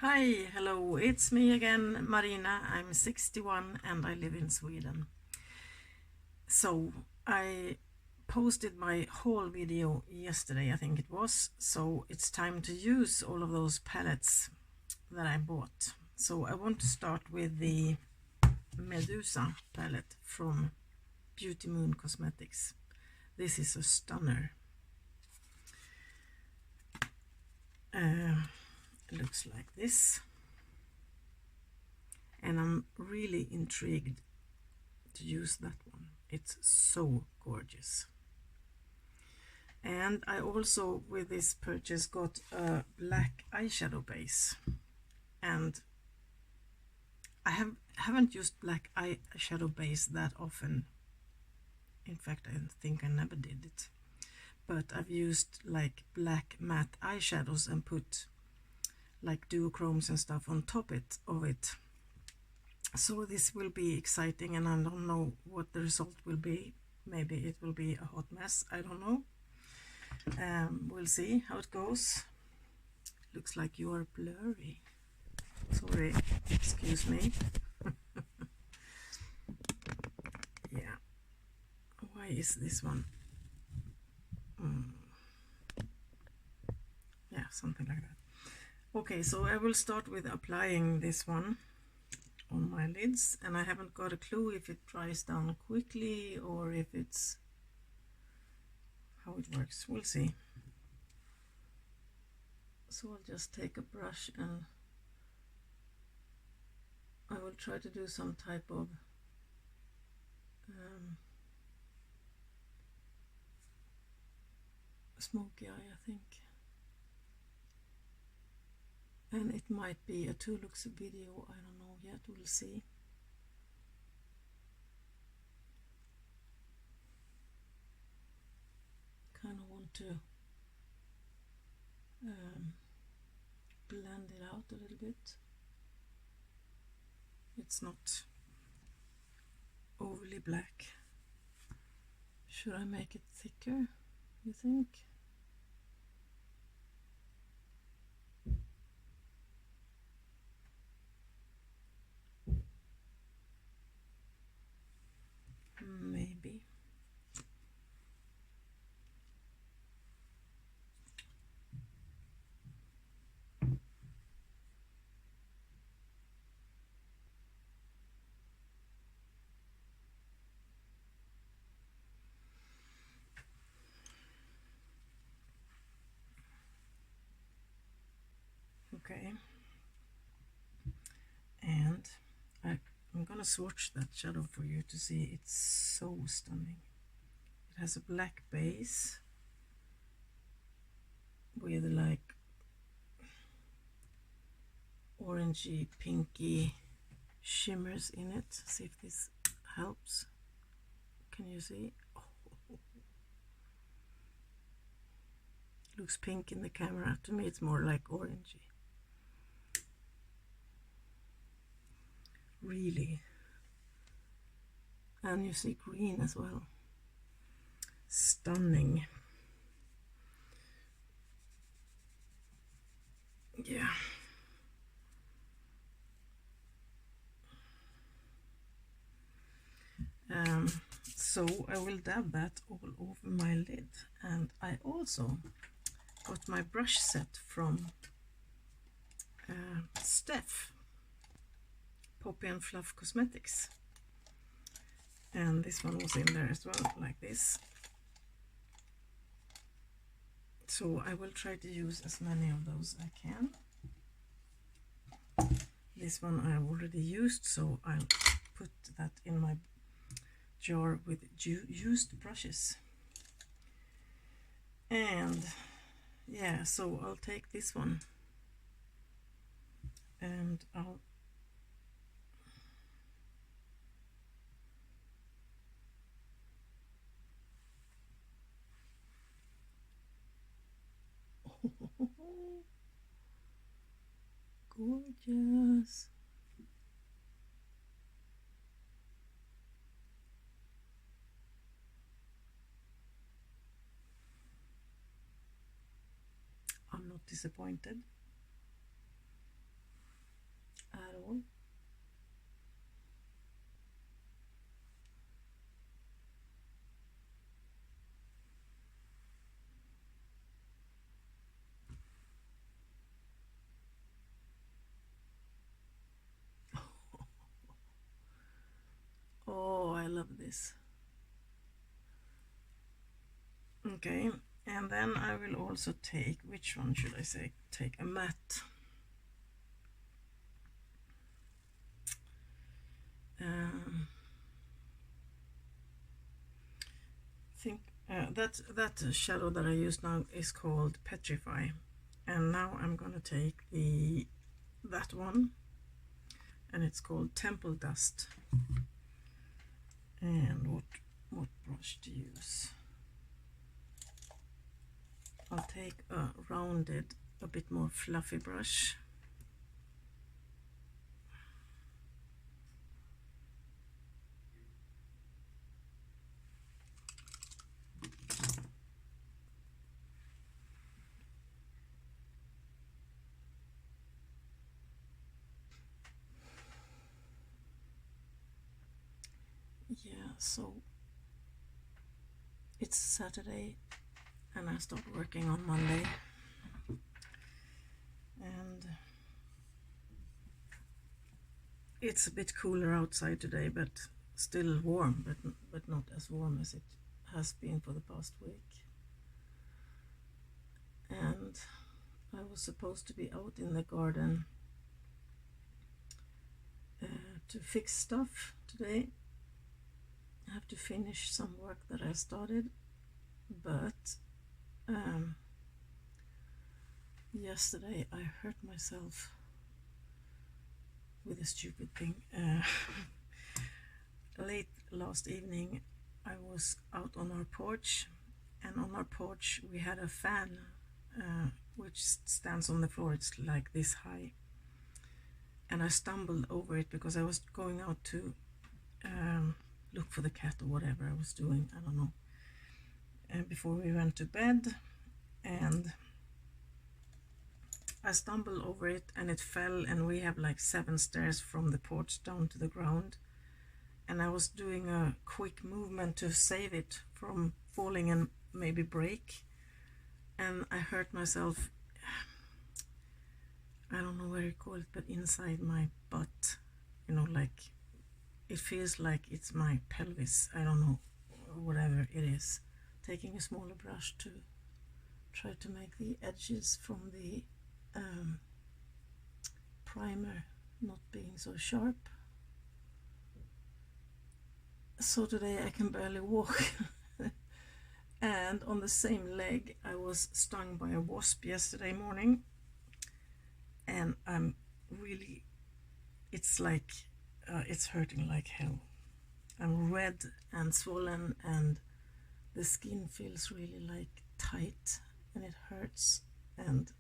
Hi, hello, it's me again, Marina. I'm 61 and I live in Sweden. So I posted my haul video yesterday, I think it was, so it's time to use all of those palettes that I bought. So I want to start with the Medusa palette from Beauty Moon Cosmetics. This is a stunner. It looks like this. And I'm really intrigued to use that one. It's so gorgeous. And I also, with this purchase, got a black eyeshadow base. And I haven't used black eyeshadow base that often. In fact, I think I never did it. But I've used like black matte eyeshadows and put like duochromes and stuff on top of it. So this will be exciting, and I don't know what the result will be. Maybe it will be a hot mess, I don't know. We'll see how it goes. Looks like you are blurry. Sorry, excuse me. Yeah, why is this one? Yeah, something like that. Okay, so I will start with applying this one on my lids, and I haven't got a clue if it dries down quickly or if it's how it works. We'll see. So I'll just take a brush and I will try to do some type of smoky eye, I think. And it might be a 2 looks video, I don't know yet, we'll see. Kind of want to blend it out a little bit. It's not overly black. Should I make it thicker, you think? Maybe. Okay. And I'm gonna swatch that shadow for you to see. It's so stunning. It has a black base with like orangey pinky shimmers in it. See if this helps. Can you see? Oh. Looks pink in the camera. To me it's more like orangey. Really. And you see green as well. Stunning. Yeah. So I will dab that all over my lid, and I also got my brush set from Steph, Poppy and Fluff Cosmetics, and this one was in there as well, like this. So I will try to use as many of those I can. This one I already used, so I'll put that in my jar with used brushes. And yeah, so I'll take this one and I'll gorgeous. I'm not disappointed. love this. Okay, and then I will also take, which one should I say? Take a matte. I think that shadow that I use now is called Petrify, and now I'm gonna take that one, and it's called Temple Dust. And what brush to use? I'll take a rounded, a bit more fluffy brush. Yeah, so it's Saturday and I start working on Monday, and it's a bit cooler outside today, but still warm, but not as warm as it has been for the past week. And I was supposed to be out in the garden to fix stuff today. I have to finish some work that I started, but yesterday I hurt myself with a stupid thing. Late last evening I was out on our porch, and on our porch we had a fan which stands on the floor. It's like this high, and I stumbled over it because I was going out to look for the cat or whatever I was doing, I don't know, and before we went to bed, and I stumbled over it and it fell, and we have like 7 stairs from the porch down to the ground, and I was doing a quick movement to save it from falling and maybe break, and I hurt myself. I don't know where you call it, but inside my butt, you know, like it feels like it's my pelvis, I don't know, whatever it is. Taking a smaller brush to try to make the edges from the primer not being so sharp. So today I can barely walk. And on the same leg I was stung by a wasp yesterday morning, and I'm really, it's like it's hurting like hell. I'm red and swollen, and the skin feels really like tight, and it hurts. And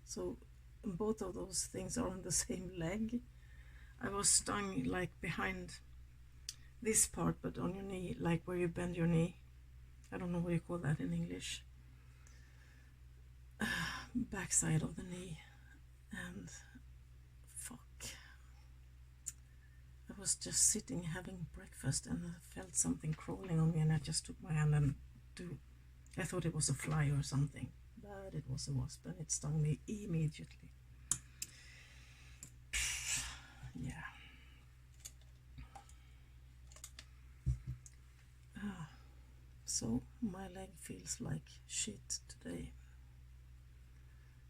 so both of those things are on the same leg. I was stung like behind this part, but on your knee, like where you bend your knee. I don't know what you call that in English. Backside of the knee. And fuck. I was just sitting having breakfast, and I felt something crawling on me, and I just took my hand and I thought it was a fly or something, but it was a wasp, and it stung me immediately. Yeah. So my leg feels like shit today.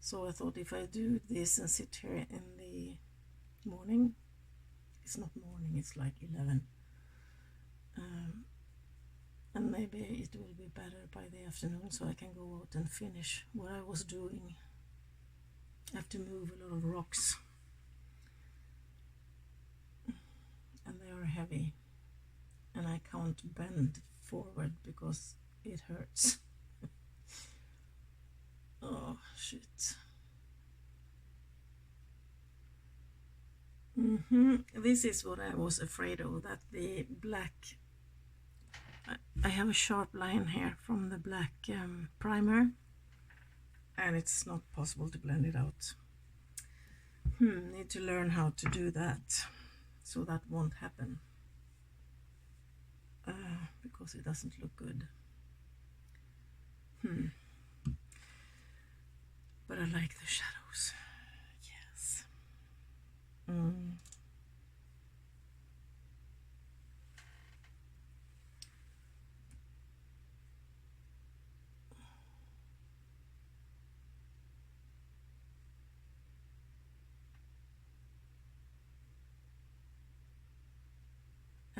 So I thought if I do this and sit here in the morning, it's not morning, it's like 11, and maybe it will be better by the afternoon, so I can go out and finish what I was doing. I have to move a lot of rocks, and they are heavy, and I can't bend forward because it hurts. Oh shit. This is what I was afraid of, that the black, I have a sharp line here from the black primer, and it's not possible to blend it out. Need to learn how to do that, so that won't happen, because it doesn't look good. But I like the shadows. Yes.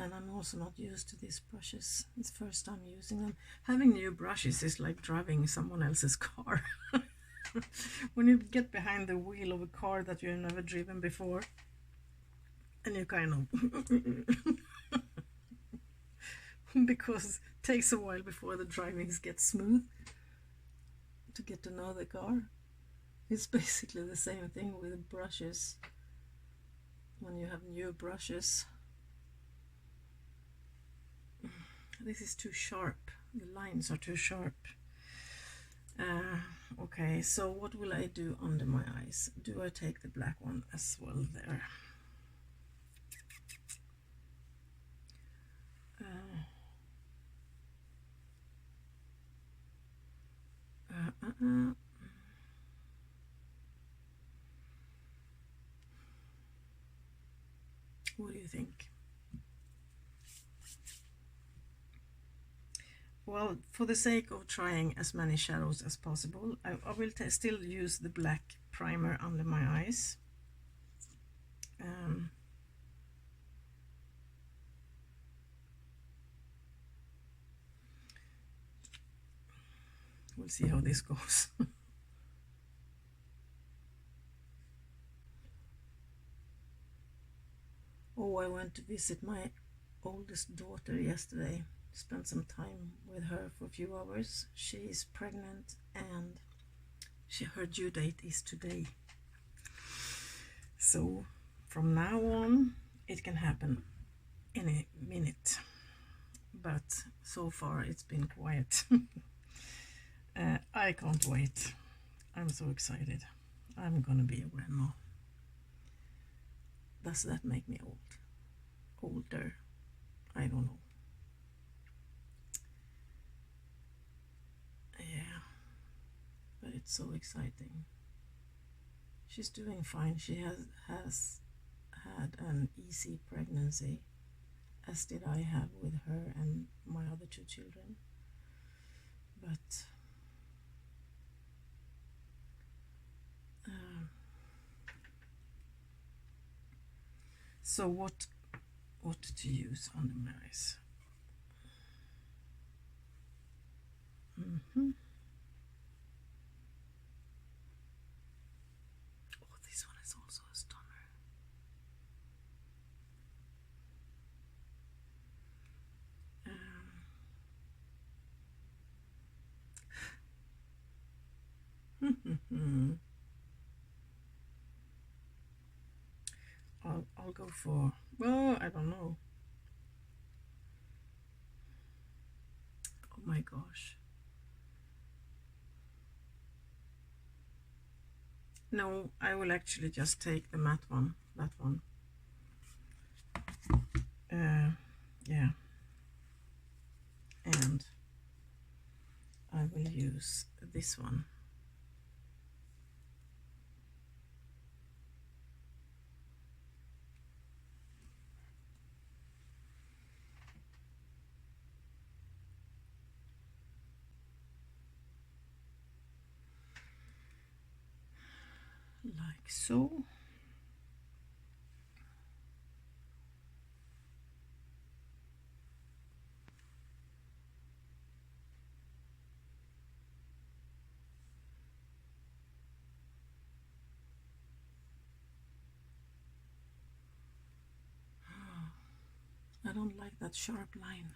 and I'm also not used to these brushes. It's the first time using them. Having new brushes is like driving someone else's car. When you get behind the wheel of a car that you've never driven before, and you kind of because it takes a while before the driving gets smooth to get to know the car. It's basically the same thing with brushes. When you have new brushes, this is too sharp, the lines are too sharp. Okay, so what will I do under my eyes? Do I take the black one as well there? What do you think? Well, for the sake of trying as many shadows as possible, I will still use the black primer under my eyes. We'll see how this goes. Oh, I went to visit my oldest daughter yesterday. Spent some time with her for a few hours. She is pregnant and her due date is today. So from now on it can happen any minute. But so far it's been quiet. I can't wait. I'm so excited. I'm gonna be a grandma. Does that make me old? Older? I don't know. Yeah, but it's so exciting. She's doing fine. She has had an easy pregnancy, as did I have with her and my other two children. But so what to use under my eyes? Oh, this one is also a stunner. I'll go for, well, I don't know. Oh my gosh. No, I will actually just take the matte one, that one. Yeah. And I will use this one. Like so. I don't like that sharp line.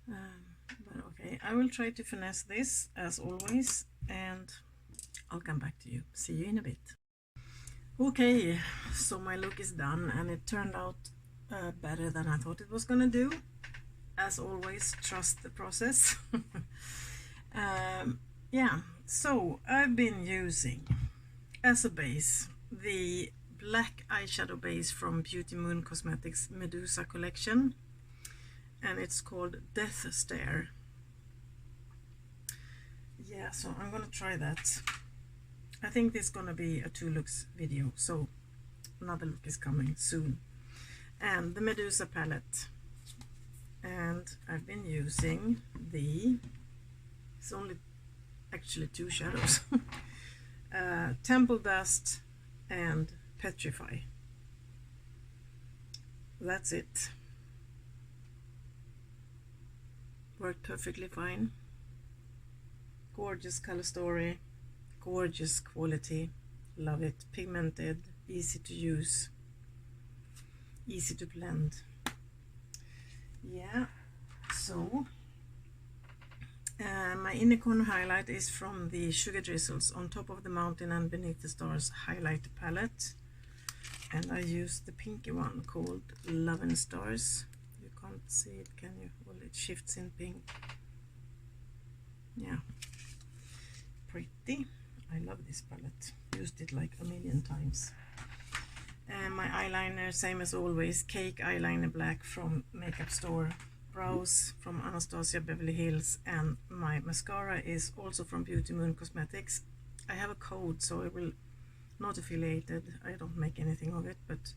But okay, I will try to finesse this as always, and I'll come back to you. See you in a bit. Okay, so my look is done and it turned out better than I thought it was gonna do. As always, trust the process. Yeah, so I've been using as a base the black eyeshadow base from Beauty Moon Cosmetics Medusa collection, and it's called Death Stare. Yeah, so I'm gonna try that. I think this is gonna be a 2 looks video, so another look is coming soon. And the Medusa palette, and I've been using it's only actually 2 shadows. Temple Dust and Petrify. that's it. Worked perfectly fine. Gorgeous color story, gorgeous quality, love it. Pigmented, easy to use, easy to blend. Yeah, so my inner corner highlight is from the Sugar Drizzles On Top of the Mountain and Beneath the Stars highlight palette, and I use the pinky one called Love and Stars. You can't see it, can you? Well, it shifts in pink. Yeah, pretty. I love this palette, used it like a million times. And my eyeliner, same as always, Cake Eyeliner Black from Makeup Store. Brows from Anastasia Beverly Hills, and my mascara is also from Beauty Moon Cosmetics. I have a code, so I will not affiliated, I don't make anything of it, but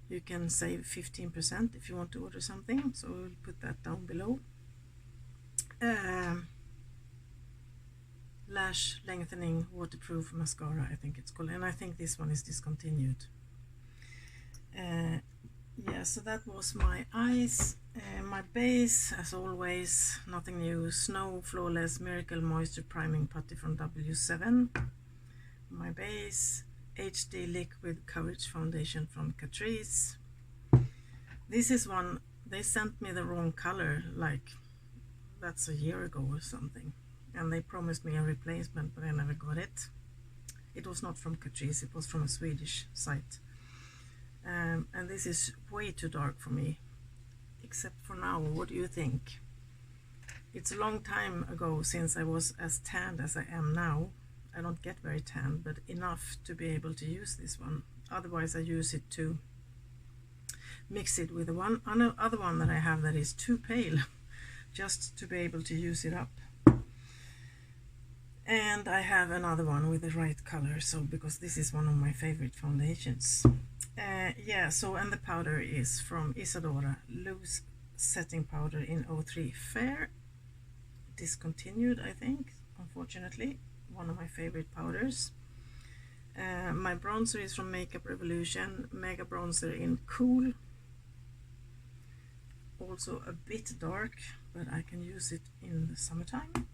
you can save 15% if you want to order something, so we'll put that down below. Lash lengthening waterproof mascara, I think it's called, and I think this one is discontinued. Yeah, so that was my eyes. My base, as always, nothing new, Snow Flawless Miracle Moisture Priming Putty from W7. My base, HD Liquid Coverage Foundation from Catrice. This is one, they sent me the wrong color, like that's a year ago or something, and they promised me a replacement, but I never got it. It was not from Catrice, it was from a Swedish site. And this is way too dark for me, except for now. What do you think? It's a long time ago since I was as tanned as I am now. I don't get very tan, but enough to be able to use this one. Otherwise I use it to mix it with the one other one that I have that is too pale, just to be able to use it up. And I have another one with the right color, so because this is one of my favorite foundations. Yeah, so, and the powder is from Isadora, loose setting powder in 03 Fair, discontinued I think, unfortunately, one of my favorite powders. My bronzer is from Makeup Revolution, Mega Bronzer in Cool, also a bit dark, but I can use it in the summertime.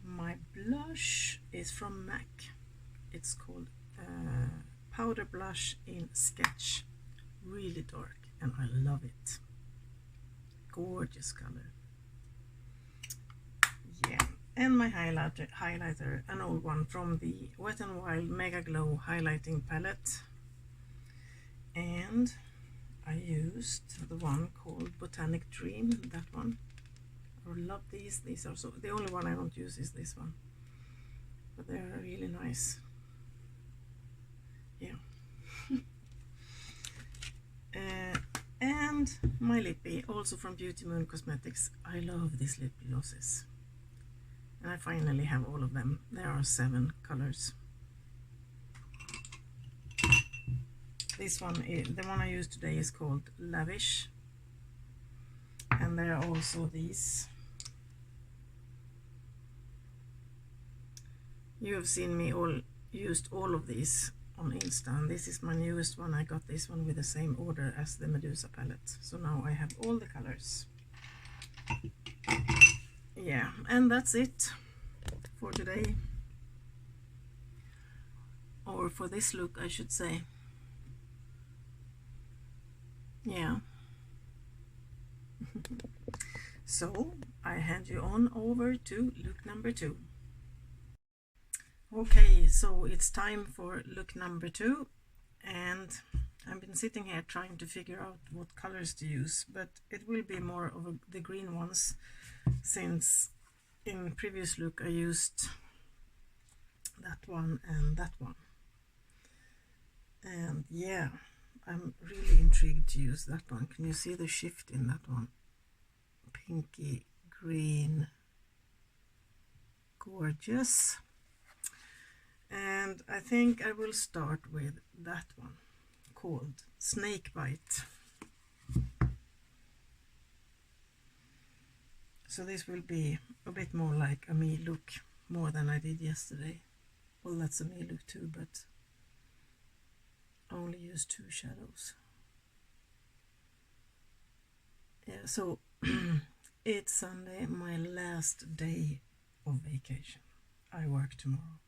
My blush is from MAC, it's called Powder Blush in Sketch, really dark, and I love it, gorgeous color. Yeah, and my highlighter, an old one from the Wet n Wild Mega Glow Highlighting Palette, and I used the one called Botanic Dream, that one. I love these are so, the only one I don't use is this one, but they're really nice. Yeah. And my lippy, also from Beauty Moon Cosmetics. I love these lip glosses, and I finally have all of them. There are 7 colors. This one, the one I use today, is called Lavish, and there are also these. You have seen me used all of these on Insta, and this is my newest one. I got this one with the same order as the Medusa palette, so now I have all the colors. Yeah, and that's it for today, or for this look I should say. Yeah. So I hand you on over to look number 2. Okay, so it's time for look number 2, and I've been sitting here trying to figure out what colors to use, but it will be more of the green ones, since in previous look I used that one and that one. And yeah, I'm really intrigued to use that one. Can you see the shift in that one? Pinky green, gorgeous. And I think I will start with that one called Snakebite. So this will be a bit more like a me look, more than I did yesterday. Well, that's a me look too, but I only use 2 shadows. Yeah, so it's Sunday, my last day of vacation. I work tomorrow.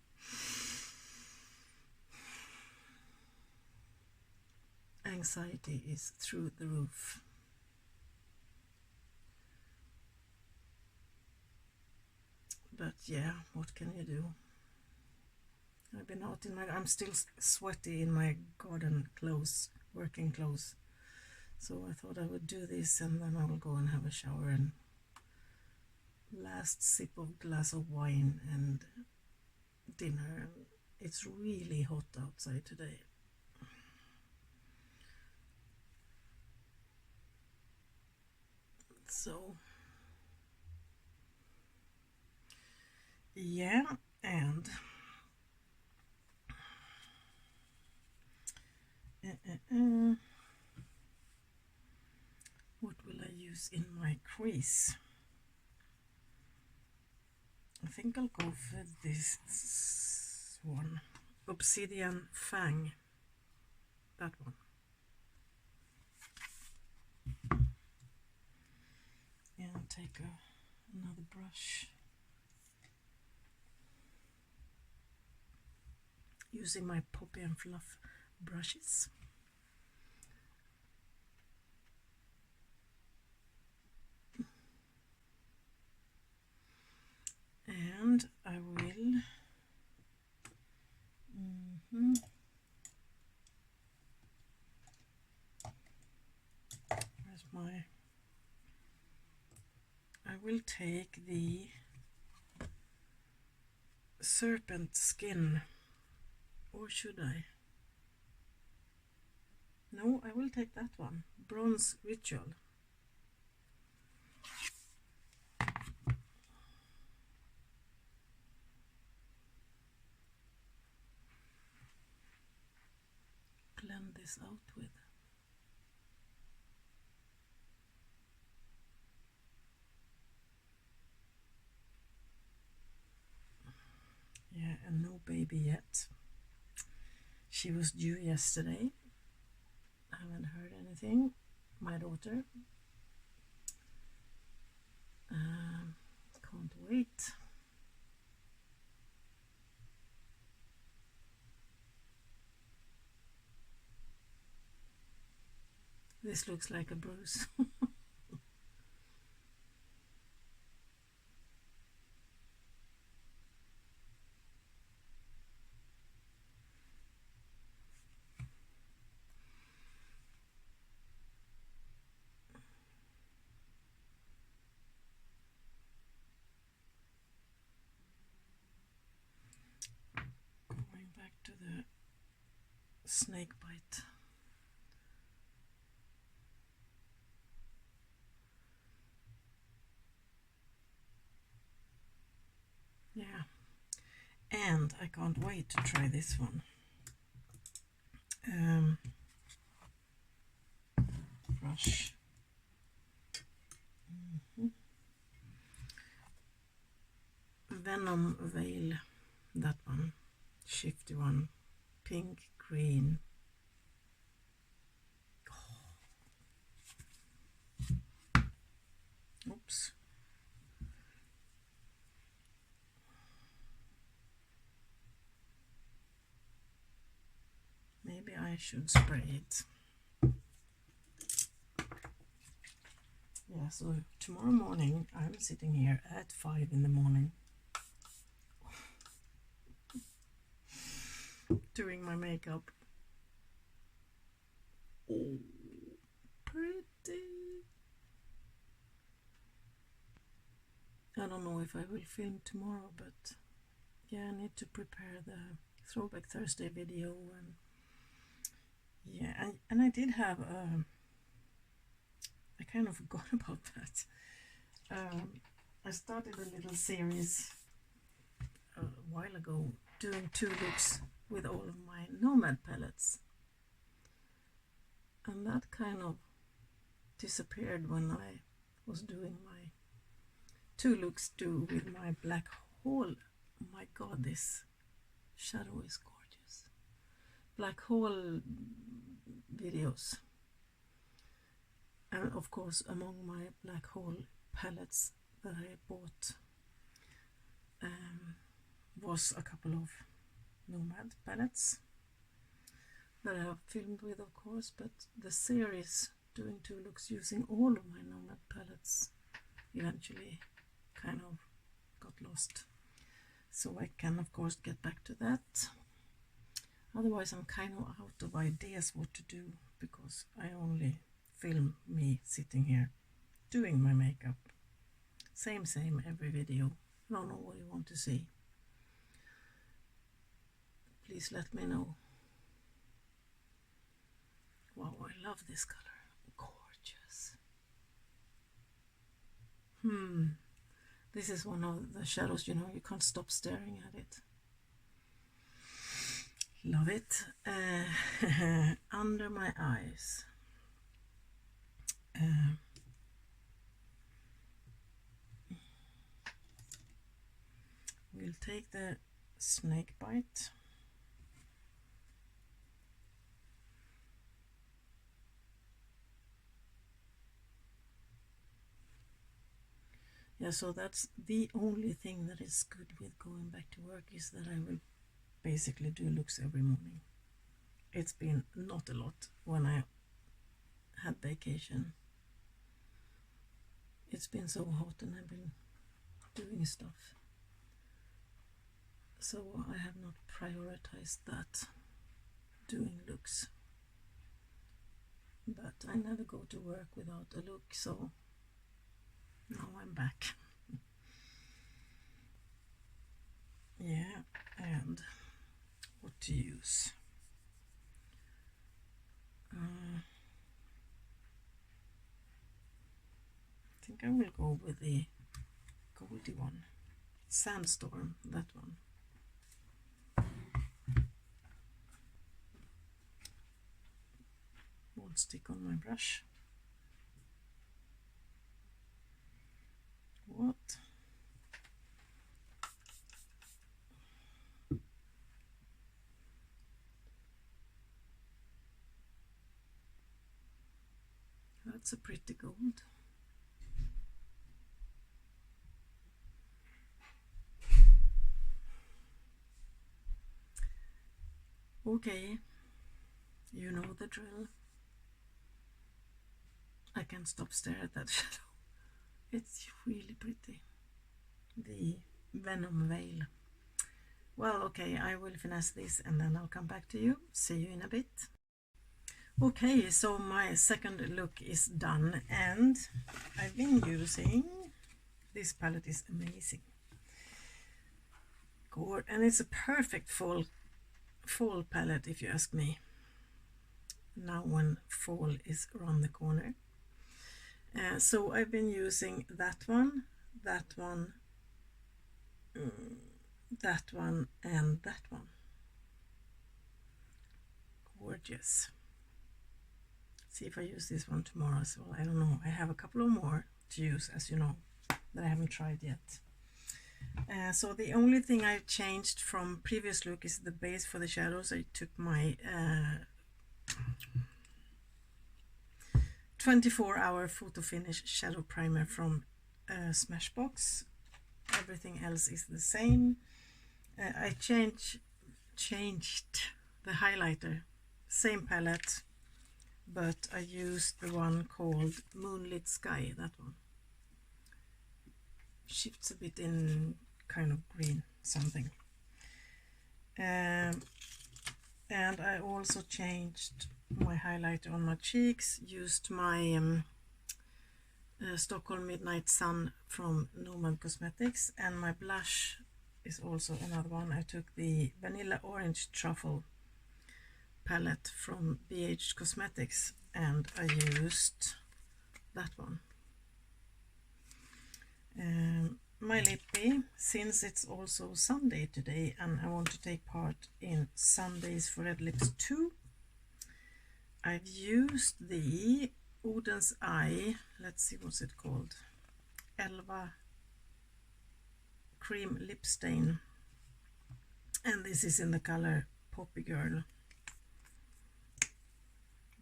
Anxiety is through the roof. But yeah, what can you do? I've been out in my, I'm still sweaty in my garden clothes, working clothes. So I thought I would do this and then I will go and have a shower and last sip of glass of wine and dinner. It's really hot outside today. So yeah, and what will I use in my crease? I think I'll go for this one, Obsidian Fang, that one. And take another brush, using my Poppy and Fluff brushes. And I will where's my, I will take the serpent skin, or should I? No, I will take that one, Bronze Ritual. Blend this out with. Yeah, and no baby yet. She was due yesterday. I haven't heard anything. My daughter. Can't wait. This looks like a bruise. Going back to the snake bite. Yeah, and I can't wait to try this one. Brush. Venom Veil, that one, shifty one, pink, green. Oops. Maybe I should spray it. Yeah, so tomorrow morning I'm sitting here at 5 in the morning doing my makeup. Oh, pretty. I don't know if I will film tomorrow, but yeah, I need to prepare the Throwback Thursday video, and yeah, and I did have I kind of forgot about that. I started a little series a while ago doing 2 looks with all of my Nomad palettes, and that kind of disappeared when I was doing my 2 looks with my black hole. Oh my god, this shadow is gorgeous. Black hole videos, And of course, among my black hole palettes that I bought was a couple of Nomad palettes that I have filmed with, of course, but the series doing 2 looks using all of my Nomad palettes eventually kind of got lost. So I can of course get back to that. Otherwise I'm kind of out of ideas what to do, because I only film me sitting here doing my makeup. Same every video. I don't know what you want to see. Please let me know. Wow, I love this color. Gorgeous. This is one of the shadows, you know, you can't stop staring at it. Love it. Under my eyes. We'll take the snake bite. Yeah, so that's the only thing that is good with going back to work, is that I will basically do looks every morning. It's been not a lot when I had vacation. It's been so hot and I've been doing stuff. So I have not prioritized that, doing looks. But I never go to work without a look, so now I'm back. Yeah, and what to use? I think I will go with the goldy one. Sandstorm, that one. Won't stick on my brush. What? That's a pretty gold. Okay, you know the drill. I can't stop staring at that shadow. It's really pretty. The Venom Veil. Well, okay, I will finesse this and then I'll come back to you. See you in a bit. Okay, so my second look is done, and I've been using this palette. Is amazing. And it's a perfect fall palette, if you ask me, now when fall is around the corner. So I've been using that one, that one, that one, and that one. Gorgeous. See if I use this one tomorrow as well. I don't know. I have a couple of more to use, as you know, that I haven't tried yet. So the only thing I've changed from previous look is the base for the shadows. I took my 24-hour photo finish shadow primer from Smashbox. Everything else is the same. I changed the highlighter, same palette, but I used the one called Moonlit Sky, that one. Shifts a bit in kind of green something. And I also changed my highlighter on my cheeks, used my Stockholm Midnight Sun from Nomad Cosmetics, and my blush is also another one. I took the Vanilla Orange Truffle palette from BH Cosmetics and I used that one. My lippy, since it's also Sunday today and I want to take part in Sundays for Red Lips 2, I've used the Oden's Eye, let's see what's it called, Elva Cream Lip Stain, and this is in the color Poppy Girl.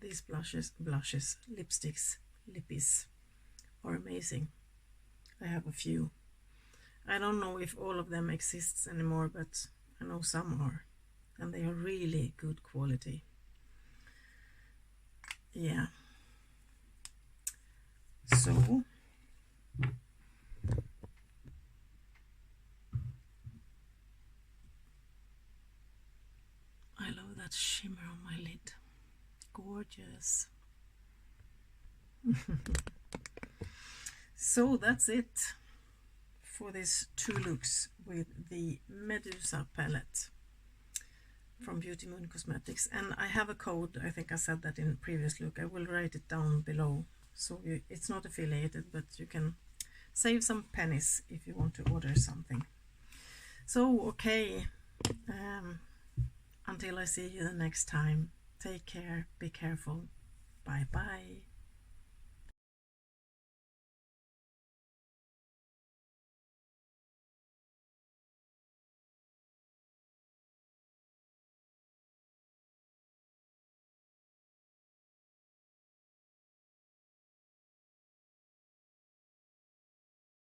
These blushes, lipsticks lippies are amazing. I have a few. I don't know if all of them exists anymore, but I know some are, and they are really good quality. Yeah. So I love that shimmer on my lid. Gorgeous. So that's it for these 2 looks with the Medusa palette from Beauty Moon Cosmetics. And I have a code, I think I said that in the previous look. I will write it down below, so it's not affiliated, but you can save some pennies if you want to order something. So okay, until I see you the next time, take care, be careful, bye bye.